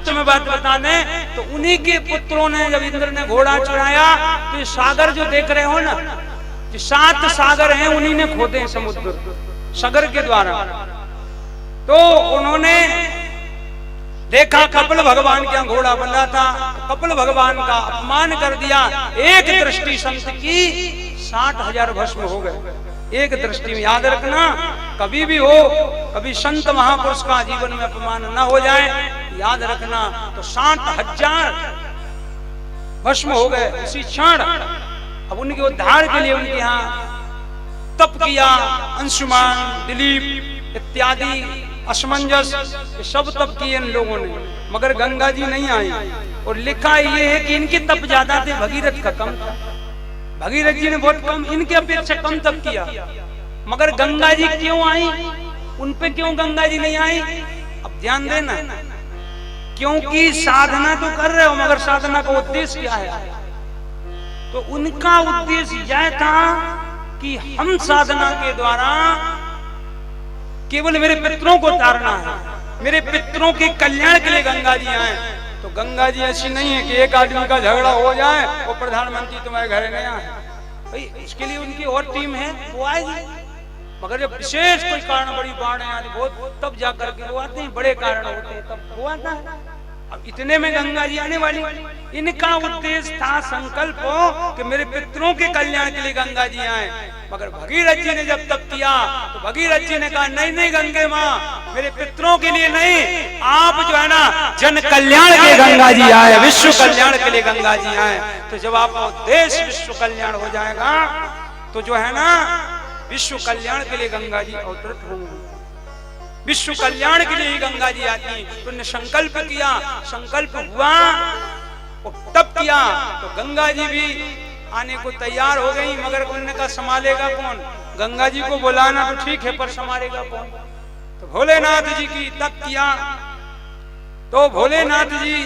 संक्षिप्त में बात बता दें तो उन्हीं के पुत्रों ने जब इंद्र ने घोड़ा चढ़ाया तो ये सागर जो देख रहे हो ना, ये 7 सागर हैं, उन्हीं ने खोदे समुद्र सागर के द्वारा। तो उन्होंने देखा कपिल भगवान क्या घोड़ा बना था, कपिल भगवान का अपमान कर दिया। एक दृष्टि संत की 60,000 भस्म हो गए। एक दृष्टि में याद रखना, कभी भी हो, कभी संत महापुरुष का जीवन में अपमान न हो जाए, याद रखना। तो 60,000 भस्म हो गए उसी क्षण। अब उनके उद्धार के लिए उनके यहाँ तप किया, अंशुमान, दिलीप इत्यादि, असमंजस, ये सब तप किए इन लोगों ने, मगर गंगा जी नहीं आई। और लिखा ये है कि इनके तप ज्यादा थे, भगीरथ का कम था। भगीरथ जी ने बहुत कम, इनके अपेक्षा कम तप किया। मगर गंगा जी क्यों आई, उन पे क्यों गंगा जी नहीं आई? अब ध्यान देना, क्योंकि साधना तो कर रहे हो, मगर साधना का उद्देश्य क्या है? तो उनका उद्देश्य यह था कि हम साधना के द्वारा केवल मेरे पितरों को तारना है, मेरे पितरों के कल्याण के लिए गंगा जी आए। तो गंगा जी ऐसी नहीं है कि एक आदमी का झगड़ा हो जाए और प्रधानमंत्री तुम्हारे घर नहीं आए भाई, इसके लिए उनकी और टीम है, वो आएगी। मगर जब विशेष कोई कारण, बड़ी बाढ़ है बहुत, तब जाकर के वो आते हैं, बड़े कारण होते हैं तब वो आता है। अब इतने में गंगा जी आने वाली। इनका उद्देश्य था, संकल्प हो कि मेरे पितरों के कल्याण के लिए गंगा जी आए। मगर भगीरथ जी ने जब तप किया तो भगीरथ जी ने कहा नहीं नहीं गंगे माँ, मेरे पितरों के लिए नहीं, आप जो है ना जन कल्याण के लिए गंगा जी आए, विश्व कल्याण के लिए गंगा जी आए। तो जब आपका उद्देश्य विश्व कल्याण हो जाएगा तो जो है ना विश्व कल्याण के लिए गंगा जी अवतरित होंगे, विश्व कल्याण के लिए ही गंगा जी आती। तो उन्होंने संकल्प किया, संकल्प हुआ और तप किया तो गंगा जी भी आने को तैयार हो गई। मगर उन्होंने कहा संभालेगा कौन? गंगा जी को बुलाना तो ठीक है, पर संभालेगा कौन? तो भोलेनाथ जी की तप किया, तो भोलेनाथ जी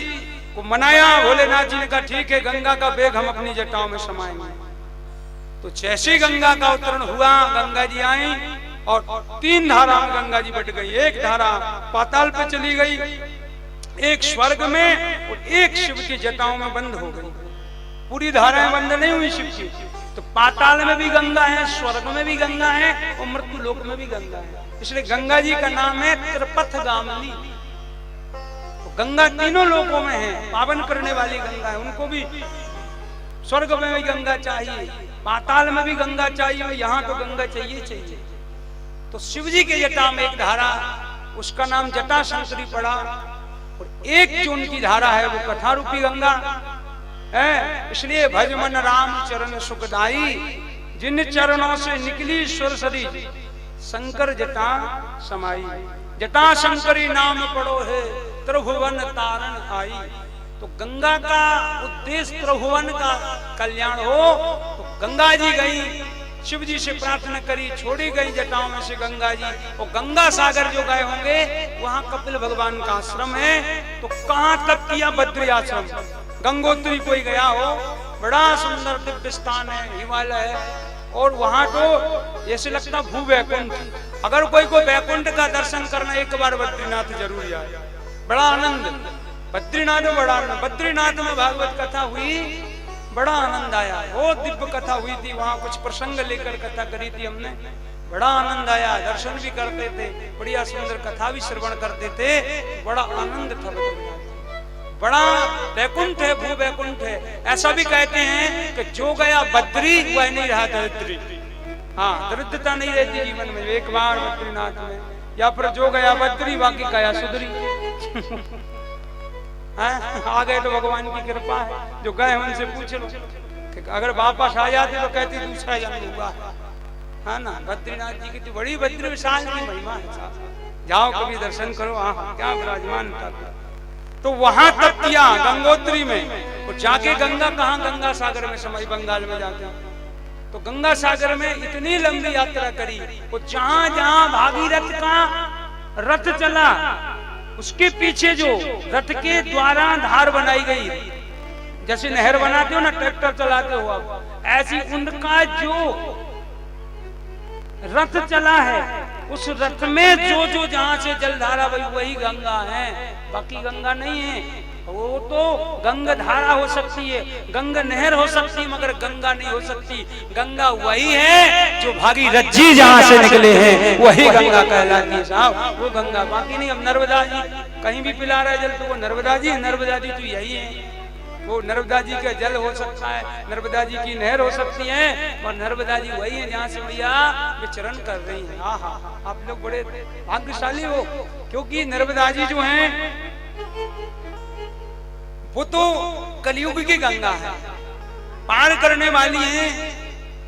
को मनाया। भोलेनाथ जी ने कहा ठीक है, गंगा का वेग हम अपनी जटाओं में समाएंगे। तो जैसे गंगा का अवतरण हुआ, गंगा जी आई और 3 धारा में गंगा जी बट गई। एक धारा पाताल पे चली गई, एक स्वर्ग में और एक शिव की जटाओं में बंद हो गई। पूरी धाराएं बंद नहीं हुई शिव की। तो पाताल में भी गंगा है, स्वर्ग में भी गंगा है और मृत्यु लोक में भी गंगा है। इसलिए गंगा जी का नाम है त्रिपथगामिनी। तो गंगा तीनों लोकों में है, पावन करने वाली गंगा है। उनको भी स्वर्ग में भी गंगा चाहिए, पाताल में भी गंगा चाहिए, यहाँ तो गंगा चाहिए चाहिए। तो शिव जी के जटा में एक धारा, उसका नाम जटा शंकरी पड़ा। और एक जो उनकी धारा है वो कथा रूपी गंगा है। इसलिए भज मन राम चरण सुखदाई, जिन चरणों से निकली सुरसरी, शंकर जटा समाई। जटा शंकरी नाम पड़ो है, त्रिभुवन तारण आई। तो गंगा का उद्देश्य त्रिभुवन का कल्याण हो। तो गंगा जी गई, शिव जी से प्रार्थना करी, छोड़ी गई जटाओं में से गंगा जी। और गंगा सागर जो गए होंगे वहां कपिल भगवान का आश्रम है। तो कहां तप किया? बद्री आश्रम। गंगोत्री कोई गया हो, बड़ा सुंदर दिव्य स्थान है, हिमालय है। और वहां तो ऐसे लगता भू वैकुंठ। अगर कोई को वैकुंठ का दर्शन करना, एक बार बद्रीनाथ जरूर जाए, बड़ा आनंद। बद्रीनाथ में बड़ा आनंद, बद्रीनाथ में भागवत कथा हुई, बड़ा आनंद आया। बहुत दिव्य कथा हुई थी, वहां कुछ प्रसंग लेकर कथा करी थी हमने, बड़ा आनंद आया। दर्शन भी करते थे, बढ़िया सुंदर कथा भी श्रवण करते थे, बड़ा आनंद था। बड़ा वैकुंठ है, भू वैकुंठ है। ऐसा भी कहते हैं कि जो गया बद्री वह नहीं रहा दरिद्री। हाँ, दरिद्रता नहीं रहती जीवन में एक बार बद्रीनाथ में, या फिर जो गया बद्री बाकी गया सुधरी। आ गए तो भगवान की कृपा है, जो गए उनसे पूछ लो कि अगर वापस आ जाते तो कहते दूसरा जन्म हुआ है ना। बद्रीनाथ जी की तो बड़ी बद्री विशाल की महिमा है, जाओ कभी दर्शन करो। हाँ, क्या विराजमान था। तो वहां तप किया गंगोत्री में। और जाके गंगा कहाँ? गंगा सागर में समाई, बंगाल में जाके। तो गंगा सागर में इतनी लंबी यात्रा करी, और जहां जहां भागीरथ का रथ चला उसके पीछे जो रथ के द्वारा धार बनाई गई, जैसे नहर बनाते हो ना, ट्रैक्टर चलाते हो आप, ऐसी उनका जो रथ चला है, उस रथ में जो जो जहां से जलधारा वही गंगा है। बाकी गंगा नहीं है। वो तो गंगा धारा हो सकती है, गंगा नहर हो सकती है, मगर गंगा नहीं हो सकती। गंगा वही है जो भागीरथी जहाँ से निकले हैं, वही गंगा कहलाती है साहब, वो गंगा। बाकी नहीं। अब नर्मदा जी कहीं भी पिला रहा है जल, तो वो नर्मदा जी तो यही है। वो नर्मदा जी का जल हो सकता है, नर्मदा जी की नहर हो सकती है, और नर्मदा जी वही है जहाँ से भैया विचरण कर रही है। हाँ हाँ, आप लोग बड़े भाग्यशाली हो, क्योंकि नर्मदा जी जो हैं वो तो कलयुग की गंगा है, पार करने वाली है।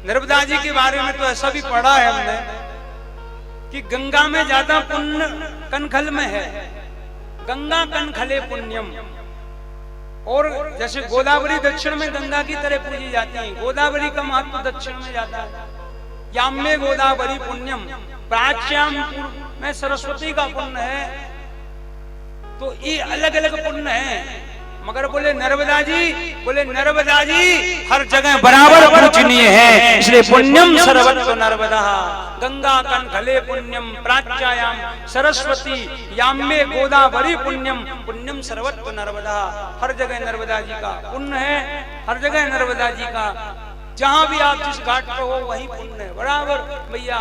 नर्मदा जी के बारे में तो ऐसा भी पढ़ा है हमने कि गंगा में ज्यादा पुण्य कनखल में है, गंगा कनखले पुण्यम। और जैसे गोदावरी दक्षिण में गंगा की तरह पूजी जाती है, गोदावरी का महत्व दक्षिण में जाता है। याम्य गोदावरी पुण्यम, प्राच्याम पूर्व में सरस्वती का पुण्य है। तो ये अलग अलग पुण्य है। मगर बोले नर्मदा जी हर जगह बराबर पूजनीय है, इसलिए पुण्यम सर्वत्र नर्मदा। गंगा कनखले पुण्यम प्राच्यायाम सरस्वती याम्ये गोदावरी पुण्यम, पुण्यम सर्वत्र नर्मदा। हर जगह नर्मदा जी का पुण्य है, हर जगह नर्मदा जी का। जहां भी आप जिस घाट पर हो वहीं पुण्य है बराबर भैया।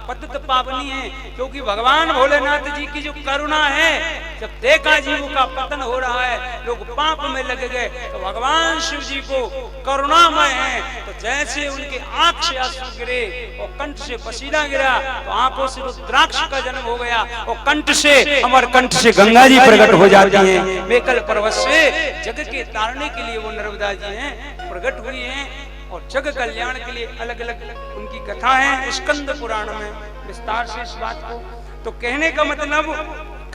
पतित पावनी है, क्योंकि भगवान भोलेनाथ जी की जो करुणा है, जब देखा जीवों का पतन हो रहा है, लोग पाप में लग गए, तो भगवान शिव जी को करुणामय है, तो जैसे उनके आंख से आंसू गिरे और कंठ से पसीना गिरा, तो आंखों से रुद्राक्ष का जन्म हो गया, और कंठ से अमर कंठ से गंगा जी प्रकट हो जाती हैं। मेकल पर्वत से जग के तारने के लिए वो नर्मदा जी हैं प्रकट हुई हैं, और जग कल्याण के लिए अलग अलग उनकी कथा है स्कंद पुराण में विस्तार से इस बात को। तो कहने का मतलब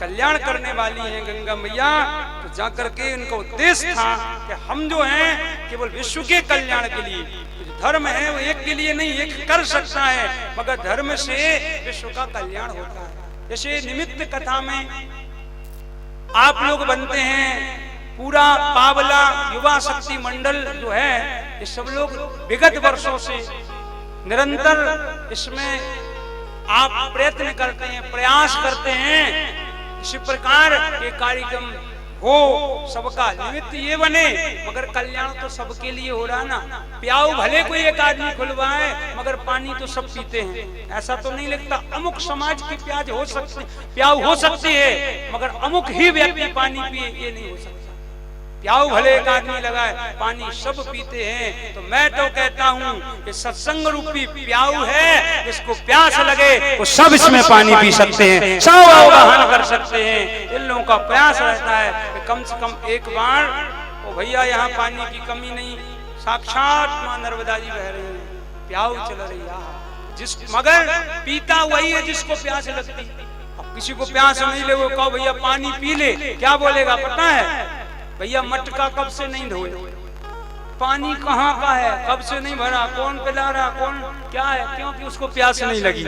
कल्याण करने वाली है गंगा मैया। तो जाकर के उनका उद्देश्य था कि हम जो हैं केवल विश्व के कल्याण के लिए, जो धर्म है वो एक के लिए नहीं, एक कर सकता है, मगर धर्म से विश्व का कल्याण होता है। जैसे निमित्त कथा में आप लोग बनते हैं, पूरा पावला युवा शक्ति मंडल जो है, ये सब लोग विगत वर्षों से निरंतर इसमें आप प्रयत्न करते हैं, प्रयास करते हैं, इसी प्रकार के कार्यक्रम हो, सबका निमित्त ये बने, मगर कल्याण तो सबके लिए हो रहा ना। प्याऊ भले कोई एक आदमी खुलवाए, मगर पानी तो सब पीते हैं, ऐसा तो नहीं लगता। अमुक समाज की प्याऊ हो सकती है, मगर अमुक ही व्यक्ति पानी पिए, ये नहीं हो सकता। प्याऊ भले एक आदमी लगाए, पानी सब पीते हैं। तो मैं तो कहता हूँ कि सत्संग रूपी प्याऊ है, जिसको प्यास लगे वो सब इसमें पानी पी सकते हैं, सब आवाहन कर सकते हैं। इन लोगों का प्रयास रहता है कि कम से कम एक बार ओ भैया यहाँ पानी की कमी नहीं, साक्षात मां नर्मदा जी बह रही है, प्याऊ चल रही है। मगर पीता वही है जिसको प्यास लगती। अब किसी को प्यास नहीं लगे, कहो भैया पानी पी ले, क्या बोलेगा पता है? भैया मटका कब से नहीं धोए, पानी कहाँ का है, कब से नहीं भरा, कौन पिला रहा, कौन क्या है, क्योंकि उसको प्यास नहीं लगी।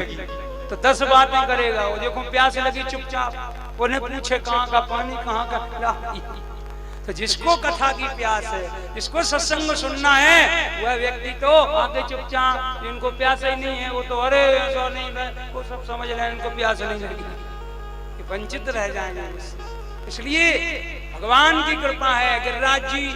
तो 10 बातें करेगा, वो देखो प्यास लगी चुपचाप, उन्हें पूछे कहाँ का पानी, कहाँ का। तो जिसको कथा की प्यास है, जिसको सत्संग सुनना है, वह व्यक्ति तो आगे चुपचाप, जिनको प्यास ही नहीं है वो तो अरे ऐसा नहीं, वो सब समझ रहे हैं इनको प्यास नहीं लगी, वंचित रह जाएंगे। इसलिए भगवान की कृपा है। गिरिराज जी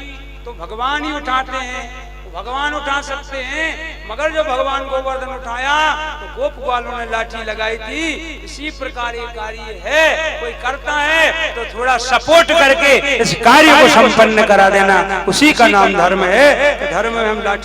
तो भगवान ही उठाते हैं, तो भगवान उठा सकते हैं, मगर जो भगवान गोवर्धन उठाया तो गोप ग्वालों ने लाठी लगाई थी। इसी प्रकार ये कार्य है, कोई करता है तो थोड़ा सपोर्ट करके इस कार्य को संपन्न करा देना, उसी का नाम धर्म है। धर्म में हम लाठी